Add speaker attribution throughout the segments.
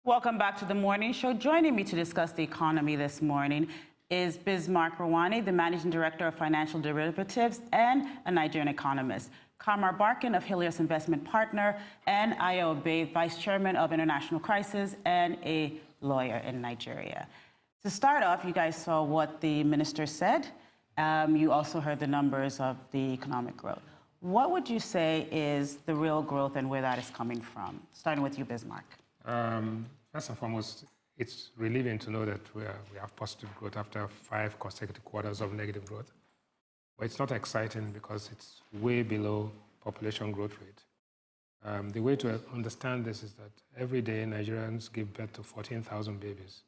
Speaker 1: Welcome back to the morning show. Joining me to discuss the economy this morning is Bismarck Rewane, the Managing Director of Financial Derivatives and a Nigerian economist. Kamar Barkin of Helios Investment Partner, and Alabi, Vice Chairman of International Crisis and a lawyer in Nigeria. To start off, you guys saw what the minister said. You also heard the numbers of the economic growth. What would you say is the real growth and where that is coming from? Starting with you, Bismarck.
Speaker 2: First and foremost, it's relieving to know that we have positive growth after 5 consecutive quarters of negative growth. But it's not exciting because it's way below population growth rate. The way to understand this is that every day Nigerians give birth to 14,000 babies.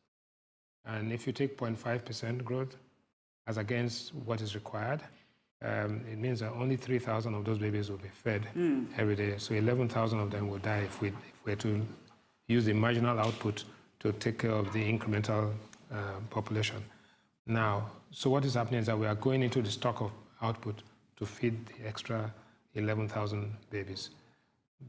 Speaker 2: And if you take 0.5% growth as against what is required, it means that only 3,000 of those babies will be fed every day. So 11,000 of them will die if we were to use the marginal output to take care of the incremental population. Now, so what is happening is that we are going into the stock of output to feed the extra 11,000 babies.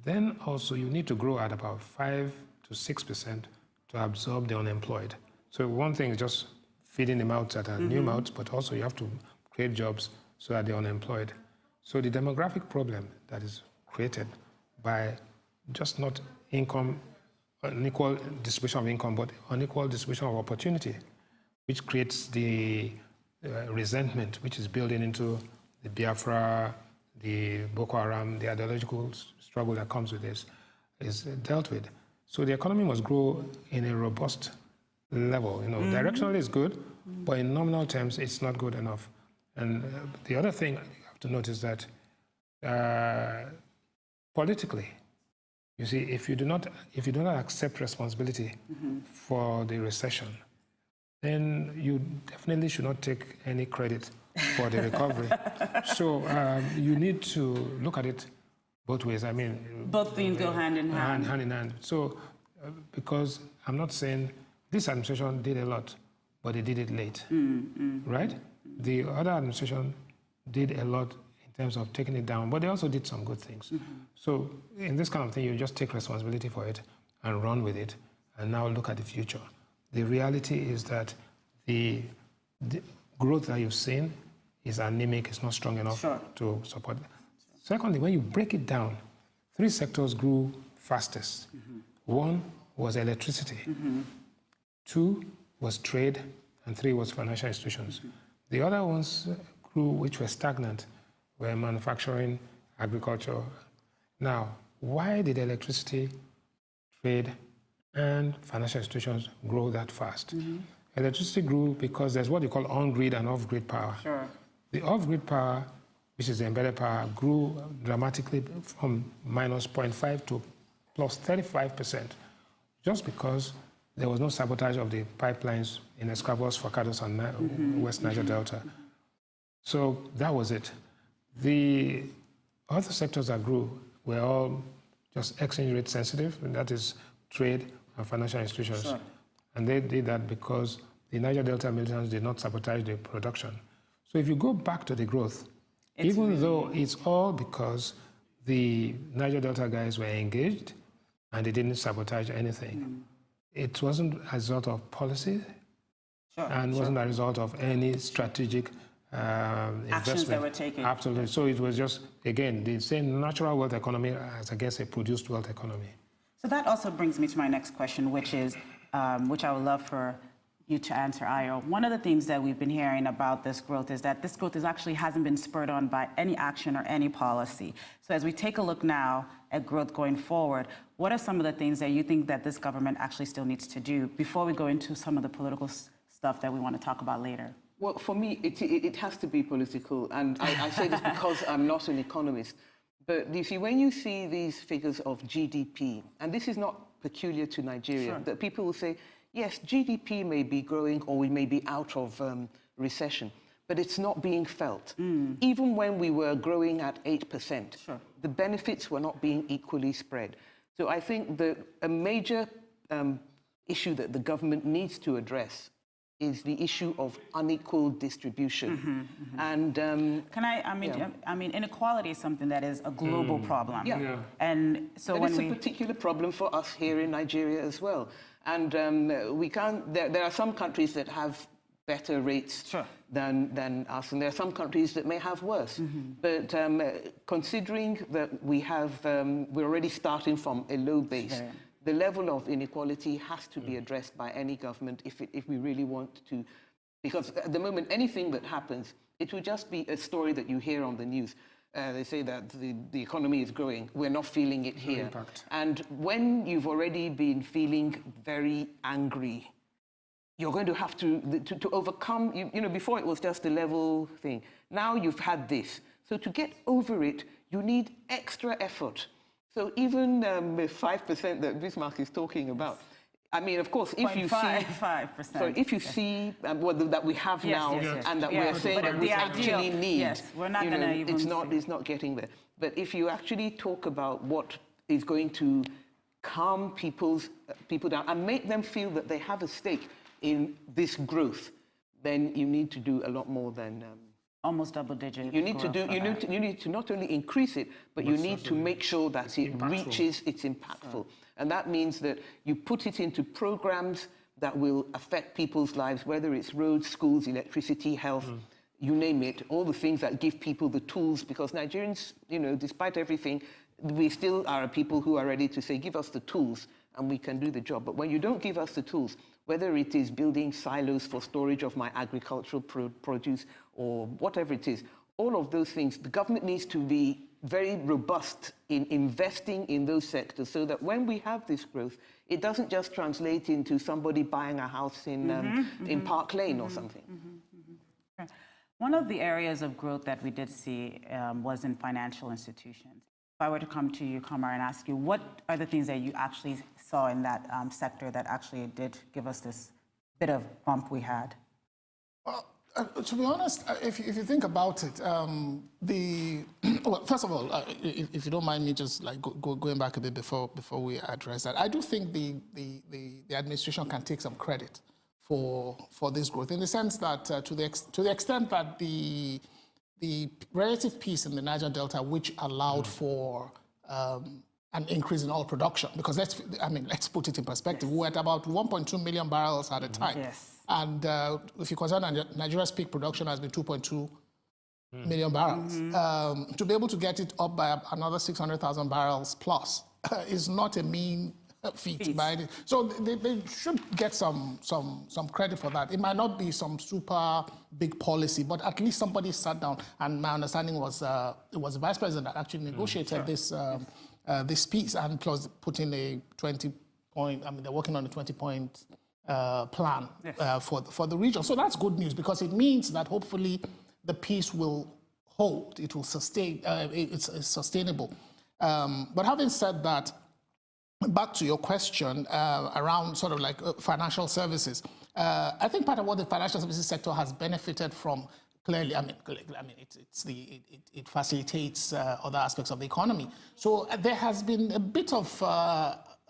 Speaker 2: Then also you need to grow at about 5 to 6% to absorb the unemployed. So one thing is just feeding the mouths that are new mouths, but also you have to create jobs so that they're unemployed. So the demographic problem that is created by just not unequal distribution of income, but unequal distribution of opportunity, which creates the resentment, which is building into the Biafra, the Boko Haram, the ideological struggle that comes with this, is dealt with. So the economy must grow in a robust level. Directionally it's good, but in nominal terms, it's not good enough. And the other thing you have to notice that politically, you see, if you do not accept responsibility for the recession, then you definitely should not take any credit for the recovery. So you need to look at it both ways. I mean,
Speaker 1: both things go hand in hand.
Speaker 2: Hand in hand. So because I'm not saying this administration did a lot, but they did it late, right? The other administration did a lot in terms of taking it down, but they also did some good things. So in this kind of thing, you just take responsibility for it and run with it, and now look at the future. The reality is that the growth that you've seen is anemic, it's not strong enough to support it. Secondly, when you break it down, 3 sectors grew fastest. 1 was electricity, 2 was trade, and 3 was financial institutions. The other ones grew, which were stagnant, were manufacturing, agriculture. Now, why did electricity, trade, and financial institutions grow that fast? Electricity grew because there's what you call on-grid and off-grid power. The off-grid power, which is the embedded power, grew dramatically from minus 0.5 to plus 35%, just because there was no sabotage of the pipelines in Escravos, Forcados, and West Niger Delta. So that was it. The other sectors that grew were all just exchange rate sensitive, and that is trade and financial institutions. And they did that because the Niger Delta militants did not sabotage the production. So if you go back to the growth, even though it's all because the Niger Delta guys were engaged and they didn't sabotage anything, it wasn't a result of policy and wasn't a result of any strategic
Speaker 1: actions that were taken.
Speaker 2: Absolutely. So it was just, again, the same natural wealth economy as against a produced wealth economy.
Speaker 1: So that also brings me to my next question, which is, which I would love for you to answer, Ayo. One of the things that we've been hearing about this growth is that this growth actually hasn't been spurred on by any action or any policy. So as we take a look now at growth going forward, what are some of the things that you think that this government actually still needs to do before we go into some of the political stuff that we want to talk about later?
Speaker 3: Well, for me, it has to be political, and I say this because I'm not an economist. But you see, when you see these figures of GDP, and this is not peculiar to Nigeria, that people will say, yes, GDP may be growing or we may be out of recession, but it's not being felt. Even when we were growing at 8%, the benefits were not being equally spread. So I think that a major issue that the government needs to address is the issue of unequal distribution. And
Speaker 1: I mean, inequality is something that is a global problem.
Speaker 3: Yeah.
Speaker 1: And so
Speaker 3: but
Speaker 1: when
Speaker 3: it's a particular problem for us here in Nigeria as well. And we can't. There are some countries that have better rates than us, and there are some countries that may have worse. But considering that we're already starting from a low base, the level of inequality has to be addressed by any government if we really want to. Because at the moment, anything that happens, it will just be a story that you hear on the news. They say that the economy is growing. We're not feeling it here.
Speaker 2: Impact.
Speaker 3: And when you've already been feeling very angry, you're going to have to overcome, you know, before it was just a level thing. Now you've had this. So to get over it, you need extra effort. So even the 5% that Bismarck is talking about, I mean, of course, if you see
Speaker 1: 5%.
Speaker 3: So if you see that we have now, and that we're saying that we actually need,
Speaker 1: we're not going to even
Speaker 3: it's not getting there. But if you actually talk about what is going to calm people down and make them feel that they have a stake in this growth, then you need to do a lot more than.
Speaker 1: Almost double-digit.
Speaker 3: You need to do. You need to not only increase it, but you need to make sure that it reaches. It's impactful, and that means that you put it into programs that will affect people's lives, whether it's roads, schools, electricity, health, you name it. All the things that give people the tools, because Nigerians, you know, despite everything, we still are people who are ready to say, give us the tools, and we can do the job. But when you don't give us the tools, whether it is building silos for storage of my agricultural produce or whatever it is, all of those things, the government needs to be very robust in investing in those sectors so that when we have this growth, it doesn't just translate into somebody buying a house in Park Lane or something.
Speaker 1: One of the areas of growth that we did see was in financial institutions. If I were to come to you, Kamar, and ask you, what are the things that you actually saw in that sector that actually did give us this bit of bump we had?
Speaker 4: Well, to be honest, if you think about it, well, first of all, if you don't mind me just like going back a bit before we address that, I do think the administration can take some credit for this growth in the sense that to the extent that the relative piece in the Niger Delta, which allowed for an increase in oil production, because let's put it in perspective. We were at about 1.2 million barrels at a time.
Speaker 1: Yes.
Speaker 4: And if you consider Nigeria's peak production has been 2.2 million barrels, to be able to get it up by another 600,000 barrels plus is not a mean feat. So they should get some credit for that. It might not be some super big policy, but at least somebody sat down. And my understanding was it was the vice president that actually negotiated this piece and plus put in a 20-point. I mean, they're working on a 20-point plan for the region. So that's good news because it means that hopefully the peace will hold. It will sustain. It's sustainable. But having said that, back to your question around sort of like financial services, I think part of what the financial services sector has benefited from, clearly, it facilitates other aspects of the economy. So there has been a bit of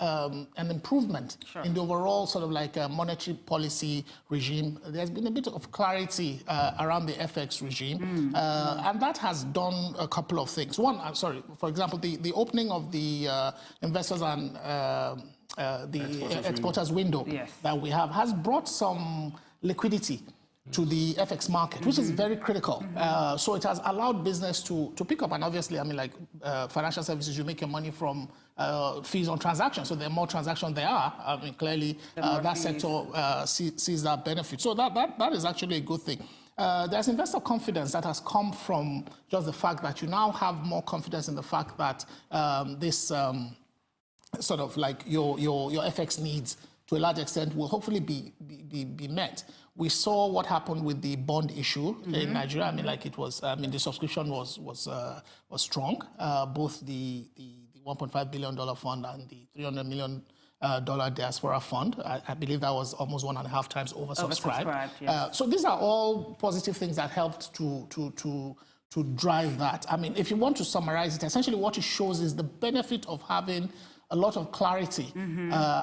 Speaker 4: an improvement in the overall sort of like monetary policy regime. There's been a bit of clarity around the FX regime, and that has done a couple of things. One, for example, the opening of the investors and the exporters window that we have has brought some liquidity to the FX market, which is very critical. So it has allowed business to pick up. And obviously, I mean, like financial services, you make your money from fees on transactions. So the more transactions there are, I mean, clearly that sector sees that benefit. So that is actually a good thing. There's investor confidence that has come from just the fact that you now have more confidence in the fact that this sort of like your FX needs to a large extent will hopefully be met. We saw what happened with the bond issue in Nigeria. I mean, like it was. I mean, the subscription was strong. Both the $1.5 billion fund and the $300 million diaspora fund. I believe that was almost 1.5 times oversubscribed. Yes. So these are all positive things that helped to drive that. I mean, if you want to summarize it, essentially what it shows is the benefit of having a lot of clarity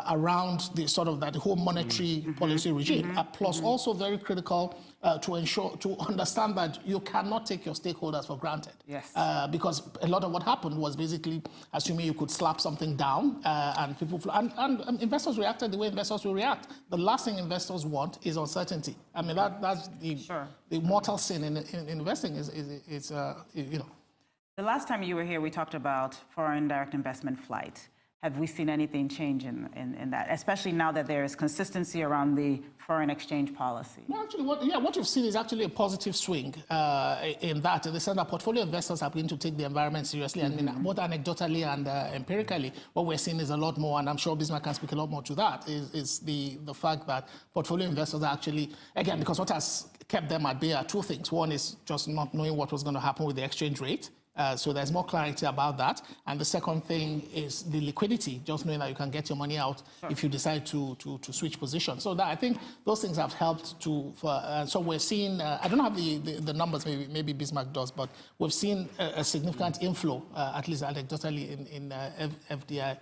Speaker 4: around the sort of that whole monetary policy regime, plus also very critical to understand that you cannot take your stakeholders for granted.
Speaker 1: Yes.
Speaker 4: Because a lot of what happened was basically assuming you could slap something down and people and investors reacted the way investors will react. The last thing investors want is uncertainty. I mean that's the mortal sin in investing is you know.
Speaker 1: The last time you were here, we talked about foreign direct investment flight. Have we seen anything change in that, especially now that there is consistency around the foreign exchange policy?
Speaker 4: No, actually, what you've seen is actually a positive swing in that, in the sense that portfolio investors are beginning to take the environment seriously. I mean, both anecdotally and empirically, what we're seeing is a lot more, and I'm sure Bismarck can speak a lot more to that, is the fact that portfolio investors are actually, again, because what has kept them at bay are two things. One is just not knowing what was going to happen with the exchange rate. So there's more clarity about that. And the second thing is the liquidity, just knowing that you can get your money out if you decide to switch positions. So that, I think those things have helped to, so we're seeing, I don't have the numbers, maybe Bismarck does, but we've seen a significant inflow, at least anecdotally, in FDI.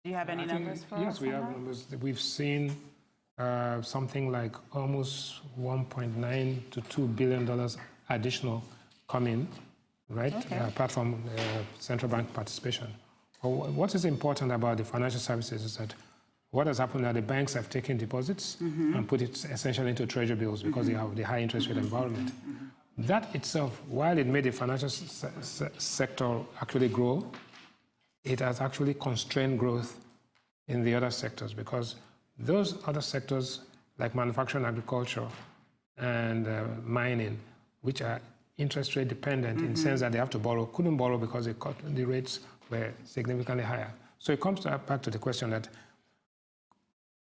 Speaker 1: Do you have any numbers for us?
Speaker 2: Yes, we have numbers. We've seen something like almost $1.9 to $2 billion additional come in, right?
Speaker 1: Okay.
Speaker 2: Apart from central bank participation. What is important about the financial services is that what has happened is the banks have taken deposits and put it essentially into treasury bills because they have the high interest rate environment. That itself, while it made the financial sector actually grow, it has actually constrained growth in the other sectors because those other sectors like manufacturing, agriculture, and mining, which are interest rate dependent in the sense that they have to borrow, couldn't borrow because the rates were significantly higher. So it comes back to the question that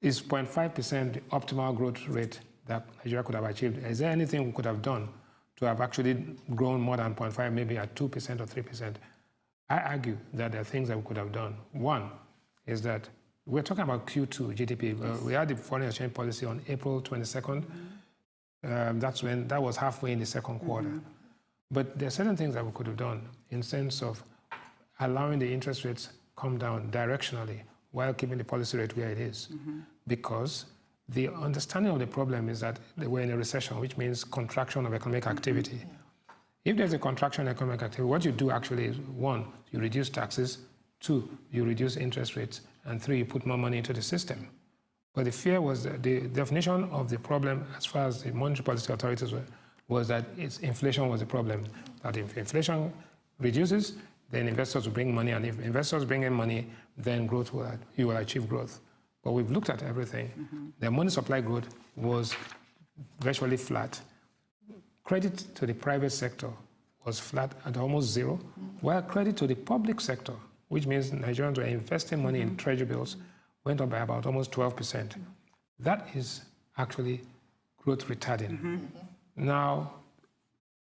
Speaker 2: is 0.5% the optimal growth rate that Nigeria could have achieved? Is there anything we could have done to have actually grown more than 0.5, maybe at 2% or 3%? I argue that there are things that we could have done. One is that we're talking about Q2 GDP. We had the foreign exchange policy on April 22nd. That was halfway in the second quarter. But there are certain things that we could have done in sense of allowing the interest rates come down directionally while keeping the policy rate where it is. Because the understanding of the problem is that we're in a recession, which means contraction of economic activity. If there's a contraction in economic activity, what you do actually is, one, you reduce taxes, two, you reduce interest rates, and three, you put more money into the system. But the fear was that the definition of the problem as far as the monetary policy authorities was that inflation was the problem. That if inflation reduces, then investors will bring money, and if investors bring in money, then you will achieve growth. But we've looked at everything. The money supply growth was virtually flat. Credit to the private sector was flat at almost zero, while credit to the public sector, which means Nigerians were investing money in treasury bills, went up by about almost 12%. That is actually growth retarding. Now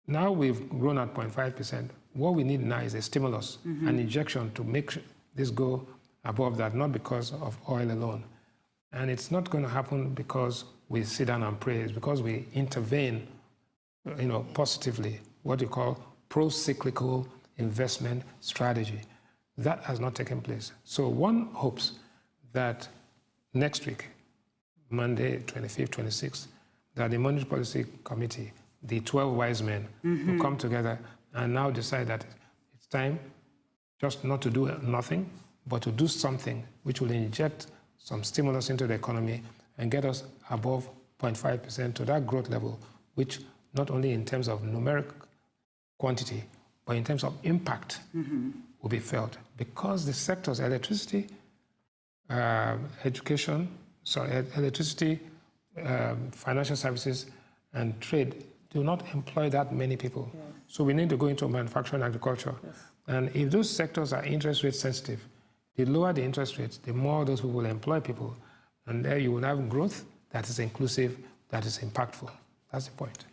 Speaker 2: we've grown at 0.5%. What we need now is a stimulus, an injection to make this go above that, not because of oil alone. And it's not going to happen because we sit down and pray. It's because we intervene, positively, what you call pro-cyclical investment strategy. That has not taken place. So one hopes that next week, Monday, 25th, 26th, that the Monetary Policy Committee, the 12 wise men, will come together and now decide that it's time just not to do nothing, but to do something which will inject some stimulus into the economy and get us above 0.5% to that growth level, which not only in terms of numeric quantity, but in terms of impact will be felt. Because the sectors, electricity, electricity, financial services, and trade do not employ that many people. Yes. So we need to go into manufacturing and agriculture. Yes. And if those sectors are interest rate sensitive, the lower the interest rates, the more those people will employ people. And there you will have growth that is inclusive, that is impactful. That's the point.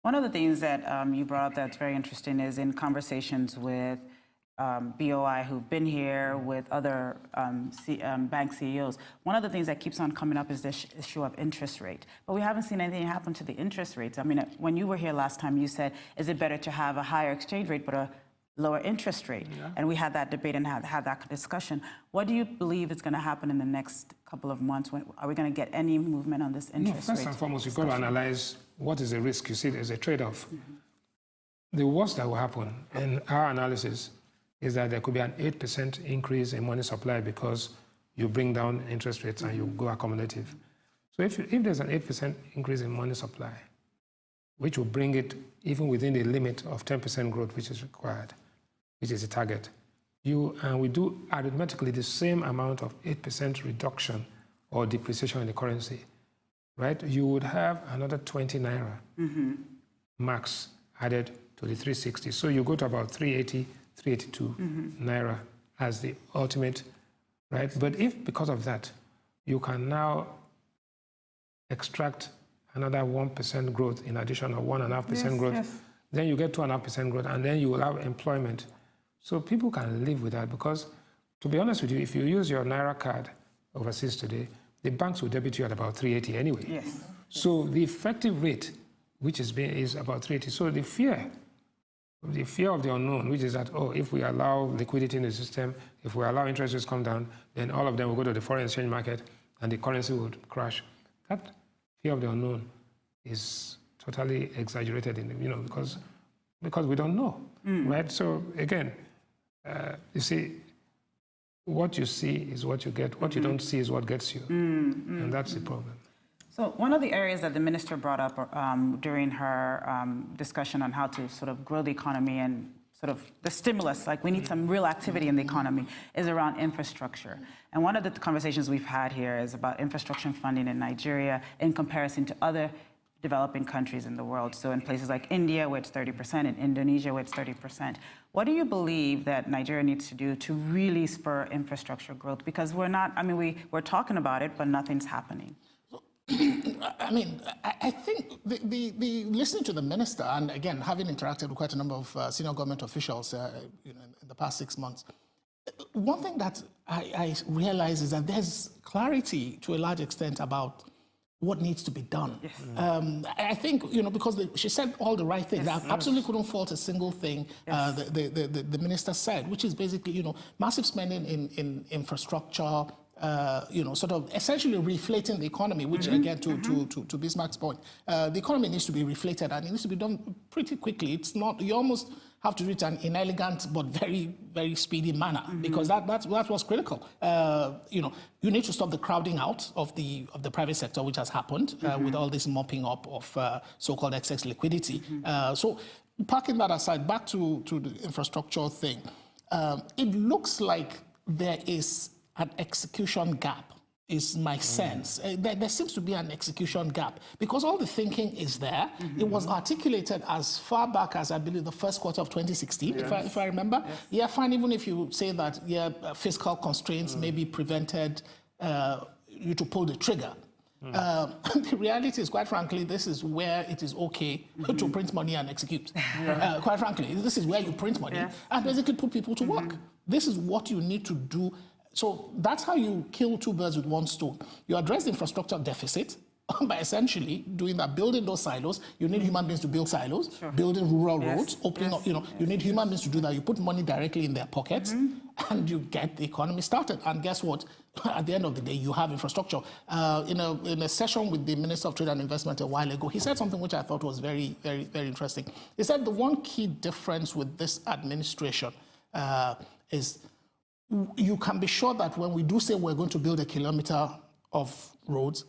Speaker 1: One of the things that you brought up that's very interesting is in conversations with BOI who've been here, with other bank CEOs, one of the things that keeps on coming up is this issue of interest rate. But we haven't seen anything happen to the interest rates. I mean, when you were here last time, you said, is it better to have a higher exchange rate but a lower interest rate. And we had that debate and had that discussion. What do you believe is going to happen in the next couple of months? Are we going to get any movement on this interest rate?
Speaker 2: First and foremost, you've got to analyze what is the risk. You see, there's a trade-off. The worst that will happen in our analysis is that there could be an 8% increase in money supply because you bring down interest rates and you go accommodative. So if there's an 8% increase in money supply, which will bring it even within the limit of 10% growth, which is required, which is the target, and we do arithmetically the same amount of 8% reduction or depreciation in the currency, right? You would have another 20 naira max added to the 360. So you go to about 380, 382 naira as the ultimate, right? But if because of that, you can now extract another 1% growth in addition, or 1.5% growth, then you get 2.5% growth, and then you will have employment. So people can live with that because, to be honest with you, if you use your Naira card overseas today, the banks will debit you at about 380 anyway. So the effective rate, which is about 380. So the fear of the unknown, which is that, if we allow liquidity in the system, if we allow interest rates come down, then all of them will go to the foreign exchange market and the currency would crash. That fear of the unknown is totally exaggerated, because we don't know, right? So again, you see, what you see is what you get. What you don't see is what gets you, and that's the problem.
Speaker 1: So one of the areas that the minister brought up during her discussion on how to sort of grow the economy and sort of the stimulus, like we need some real activity in the economy, is around infrastructure. And one of the conversations we've had here is about infrastructure funding in Nigeria in comparison to other developing countries in the world. So in places like India, where it's 30%, and Indonesia, where it's 30%. What do you believe that Nigeria needs to do to really spur infrastructure growth? Because we're talking about it, but nothing's happening.
Speaker 4: I mean, I think the listening to the minister, and again, having interacted with quite a number of senior government officials in the past 6 months, one thing that I realize is that there's clarity to a large extent about what needs to be done. I think, because she said all the right things. I absolutely couldn't fault a single thing the minister said, which is basically, massive spending in infrastructure, sort of essentially reflating the economy, which again, to Bismarck's point, the economy needs to be reflated and it needs to be done pretty quickly. It's not, you almost have to do it in an inelegant but very, very speedy manner, because that's what's critical. You need to stop the crowding out of the private sector, which has happened with all this mopping up of so-called excess liquidity. So parking that aside, back to the infrastructure thing, it looks like there is an execution gap, is my sense. There seems to be an execution gap because all the thinking is there. It was articulated as far back as, I believe, the first quarter of 2016, if I remember. Yeah, fine, even if you say that, fiscal constraints maybe prevented you to pull the trigger. The reality is, quite frankly, this is where it is okay to print money and execute. Quite frankly, this is where you print money and basically put people to work. This is what you need to do. So that's how you kill two birds with one stone. You address the infrastructure deficit by essentially doing that, building those silos. You need human beings to build silos, building rural roads, opening up, you need human beings to do that. You put money directly in their pockets and you get the economy started. And guess what? At the end of the day, you have infrastructure. In a session with the Minister of Trade and Investment a while ago, he said something which I thought was very, very, very interesting. He said the one key difference with this administration is you can be sure that when we do say we're going to build a kilometer of roads,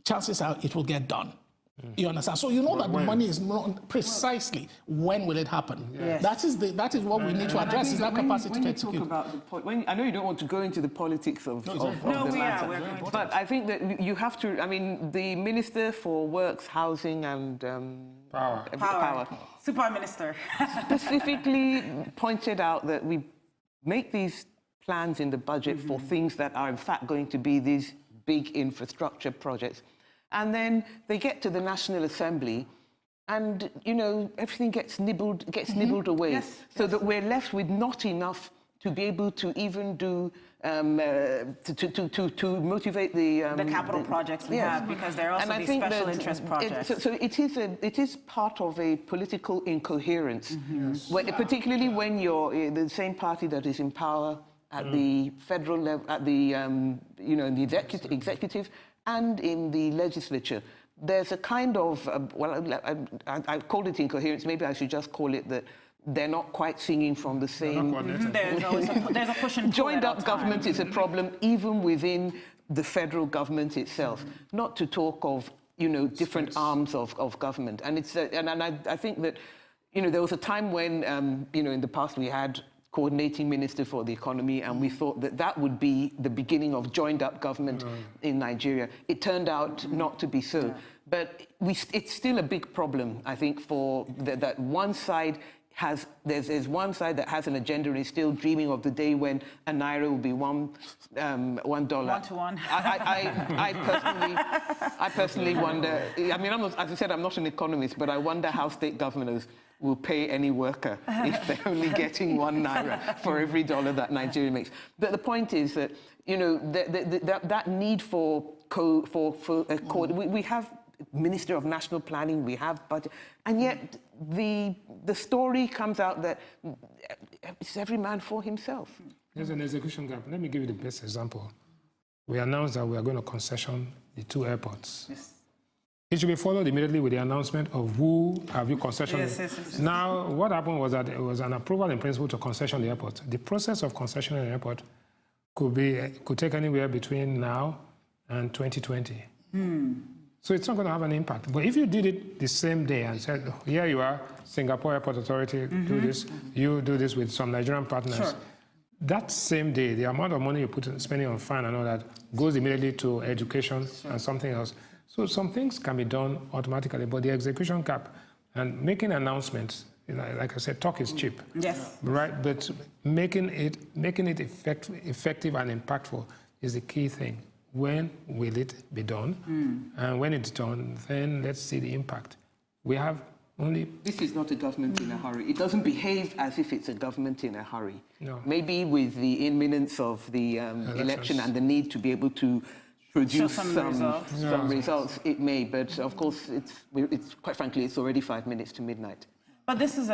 Speaker 4: chances are it will get done. You understand? So you know that the money is not precisely when will it happen. That is what we need to address, is that capacity to execute.
Speaker 3: About the point, I know you don't want to go into the politics of the matter, but I think that you have to, the Minister for Works, Housing and Power.
Speaker 1: Super Minister.
Speaker 3: Specifically pointed out that we make these plans in the budget for things that are in fact going to be these big infrastructure projects. And then they get to the National Assembly and, everything gets nibbled away. So that we're left with not enough to be able to even do to motivate the
Speaker 1: capital projects we have, because there are also these special interest projects.
Speaker 3: It is part of a political incoherence, particularly when you're the same party that is in power at the federal level, at the in the executive and in the legislature. There's a kind of I called it incoherence. Maybe I should just call it that. They're not quite singing from the same.
Speaker 1: There's a push and pull.
Speaker 3: Joined up government is a problem even within the federal government itself. Not to talk of different arms of government. And it's I think that there was a time when in the past we had coordinating minister for the economy, and we thought that that would be the beginning of joined up government in Nigeria. It turned out not to be so. But it's still a big problem, I think, for that one side. There's one side that has an agenda and is still dreaming of the day when a naira will be $1.
Speaker 1: 1 to 1.
Speaker 3: I personally wonder. I mean, as I said, I'm not an economist, but I wonder how state governors will pay any worker if they're only getting 1 naira for every dollar that Nigeria makes. But the point is that that need for we have Minister of National Planning, we have budget, and yet the story comes out that it's every man for himself.
Speaker 2: There's an execution gap. Let me give you the best example. We announced that we are going to concession the 2 airports.
Speaker 1: Yes.
Speaker 2: It should be followed immediately with the announcement of who have you concessioned. Yes. Now, what happened was that it was an approval in principle to concession the airport. The process of concessioning the airport could take anywhere between now and 2020. So it's not going to have an impact. But if you did it the same day and said, here you are, Singapore Airport Authority, do this, you do this with some Nigerian partners, that same day, the amount of money you put in spending on fine and all that goes immediately to education and something else. So some things can be done automatically, but the execution gap and making announcements, like I said, talk is cheap.
Speaker 1: Yes.
Speaker 2: Right? But making it effective and impactful is the key thing. When will it be done? And when it's done, then let's see the impact. We have only...
Speaker 3: This is not a government in a hurry. It doesn't behave as if it's a government in a hurry.
Speaker 2: No.
Speaker 3: Maybe with the imminence of the election and the need to be able to produce some results, it may. But of course, it's quite frankly, it's already 5 minutes to midnight.
Speaker 1: But this is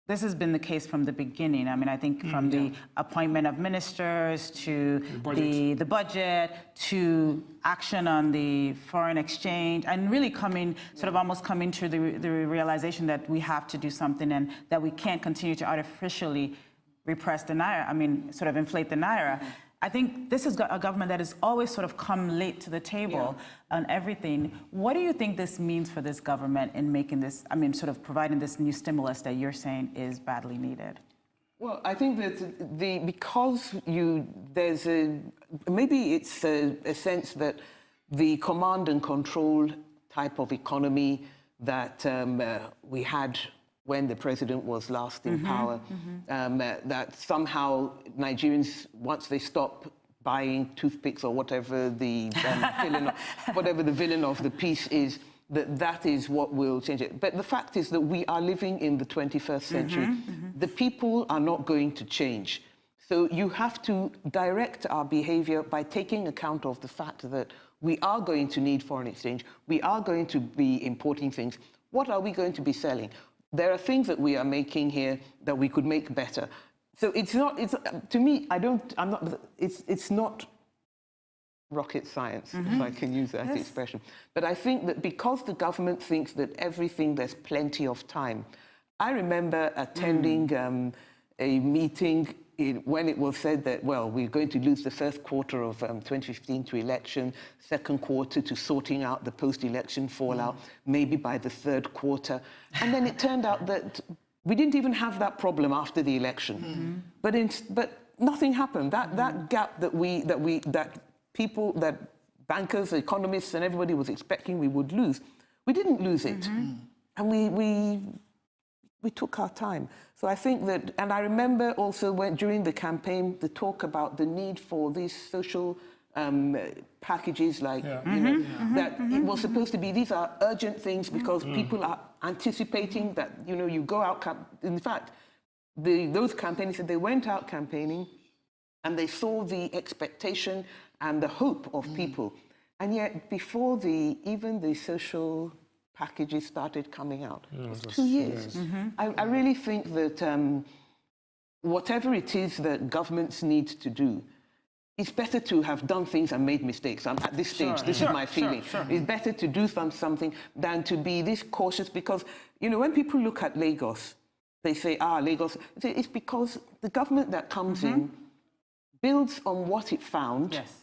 Speaker 1: this has been the case from the beginning. I mean, I think from the appointment of ministers to the budget to action on the foreign exchange, and really almost coming to the realization that we have to do something and that we can't continue to artificially repress the naira. I mean, sort of inflate the naira. I think this is a government that has always sort of come late to the table on everything. What do you think this means for this government in making this, sort of providing this new stimulus that you're saying is badly needed?
Speaker 3: Well, I think that maybe it's a sense that the command and control type of economy that we had when the president was last in power, that somehow Nigerians, once they stop buying toothpicks or whatever the villain of the piece is, that is what will change it. But the fact is that we are living in the 21st century. The people are not going to change. So you have to direct our behavior by taking account of the fact that we are going to need foreign exchange. We are going to be importing things. What are we going to be selling? There are things that we are making here that we could make better. So it's to me, it's not rocket science, if I can use that expression. But I think that because the government thinks that there's plenty of time. I remember attending a meeting when it was said that, well, we're going to lose the first quarter of 2015 to election, second quarter to sorting out the post-election fallout, maybe by the third quarter. And then it turned out that we didn't even have that problem after the election. But nothing happened. That gap that bankers, economists, and everybody was expecting we would lose, we didn't lose it. And we took our time. So I think that, and I remember also during the campaign, the talk about the need for these social packages like, that it was supposed to be, these are urgent things because people are anticipating that, you go out. In fact, those campaigning, so they went out campaigning and they saw the expectation and the hope of people. And yet, before even the social packages started coming out, it was 2 years. I really think that whatever it is that governments need to do, it's better to have done things and made mistakes. At this stage, this is my feeling. It's better to do something than to be this cautious, because, you know, when people look at Lagos, they say, Lagos, it's because the government that comes in builds on what it found.
Speaker 1: Yes.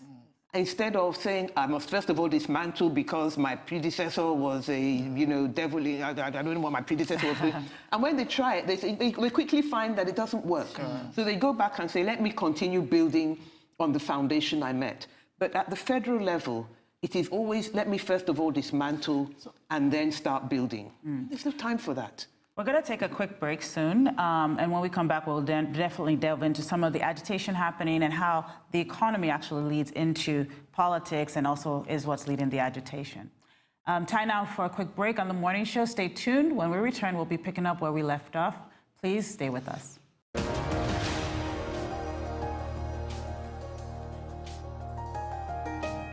Speaker 3: Instead of saying, I must first of all dismantle because my predecessor was a, you know, devil, I don't know what my predecessor was doing. And when they try it, they quickly find that it doesn't work. So they go back and say, let me continue building on the foundation I met. But at the federal level, it is always, let me first of all dismantle and then start building. There's no time for that.
Speaker 1: We're going to take a quick break soon, and when we come back, we'll definitely delve into some of the agitation happening and how the economy actually leads into politics and also is what's leading the agitation. Time now for a quick break on the morning show. Stay tuned. When we return, we'll be picking up where we left off. Please stay with us.